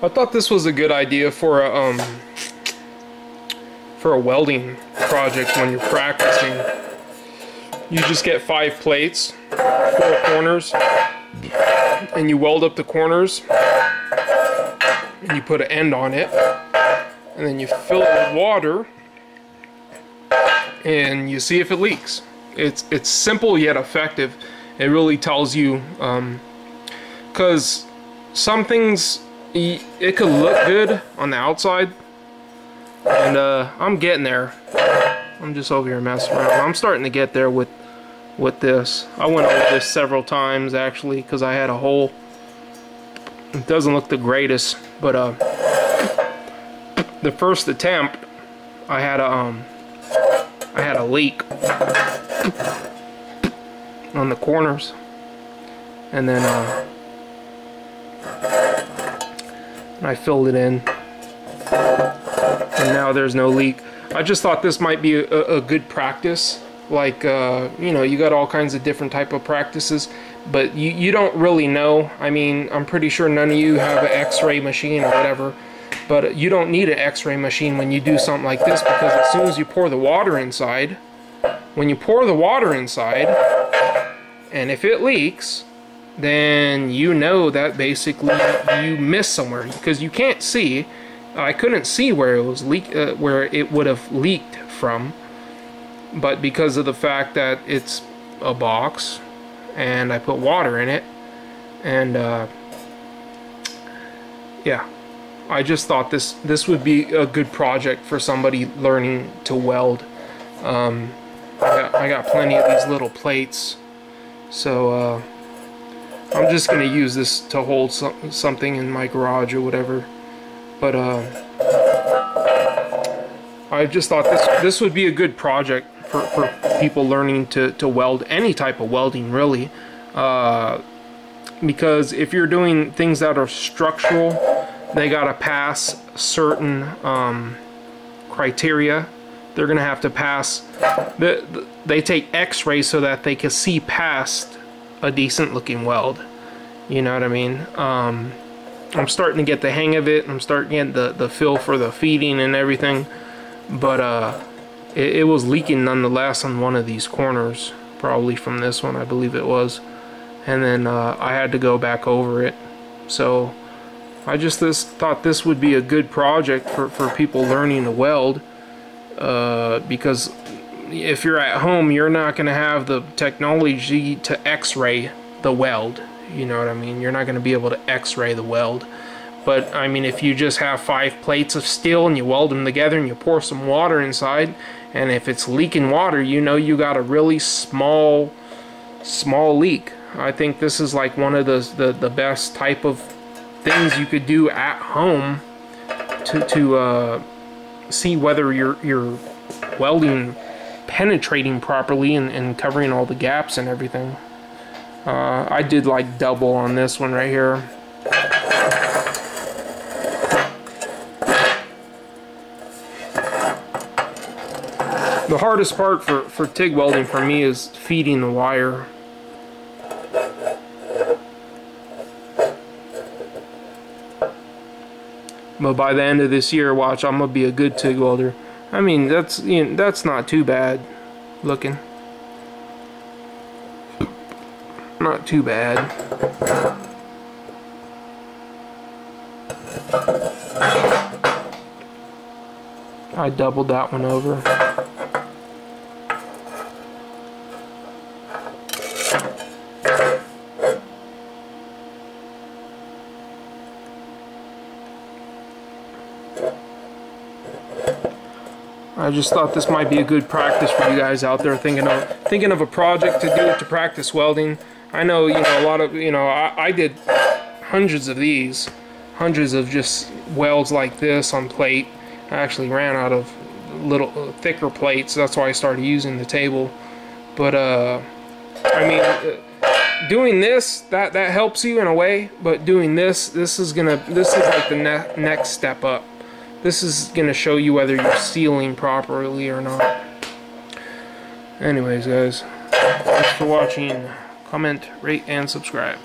I thought this was a good idea for a welding project when you're practicing. You just get 5 plates, 4 corners, and you weld up the corners, and you put an end on it, and then you fill it with water, and you see if it leaks. It's simple yet effective. It really tells you, because some things, it could look good on the outside, and I'm getting there. I'm just over here messing around. I'm starting to get there with this. I went over this several times actually because I had a hole. It doesn't look the greatest, but the first attempt I had a leak on the corners, and then I filled it in, and now there's no leak. I just thought this might be a good practice. Like, you know, you got all kinds of different type of practices, but you don't really know. I mean, I'm pretty sure none of you have an x-ray machine or whatever, but you don't need an x-ray machine when you do something like this, because as soon as you pour the water inside, when you pour the water inside, and if it leaks, then you know that basically you missed somewhere, because you can't see. I couldn't see where it was where it would have leaked from, but because of the fact that it's a box and I put water in it, and yeah, I just thought this would be a good project for somebody learning to weld. I got plenty of these little plates, so I'm just gonna use this to hold something in my garage or whatever. But I just thought this would be a good project for people learning to weld, any type of welding really, because if you're doing things that are structural, they gotta pass certain criteria. They're gonna have to pass. They take X-rays so that they can see past a decent looking weld. You know what I mean? I'm starting to get the hang of it. I'm starting to get the feel for the feeding and everything, but it was leaking nonetheless on one of these corners, probably from this one, I believe it was, and then I had to go back over it. So I just thought this would be a good project for people learning to weld, because if you're at home, you're not going to have the technology to x-ray the weld. You know what I mean? You're not going to be able to x-ray the weld. But I mean, if you just have 5 plates of steel and you weld them together and you pour some water inside, and if it's leaking water, you know you got a really small leak. I think this is like one of the best type of things you could do at home to see whether you're welding penetrating properly and covering all the gaps and everything. I did like double on this one right here. The hardest part for TIG welding for me is feeding the wire. But by the end of this year, watch, I'm gonna be a good TIG welder. I mean, that's not too bad looking. Not too bad. I doubled that one over. I just thought this might be a good practice for you guys out there thinking of a project to do to practice welding. I know, you know, a lot of, you know, I did hundreds of these, hundreds of just welds like this on plate. I actually ran out of little thicker plates. That's why I started using the table. But I mean, doing this that helps you in a way, but doing this is like the next step up. This is gonna show you whether you're sealing properly or not. Anyways, guys, thanks for watching. Comment, rate, and subscribe.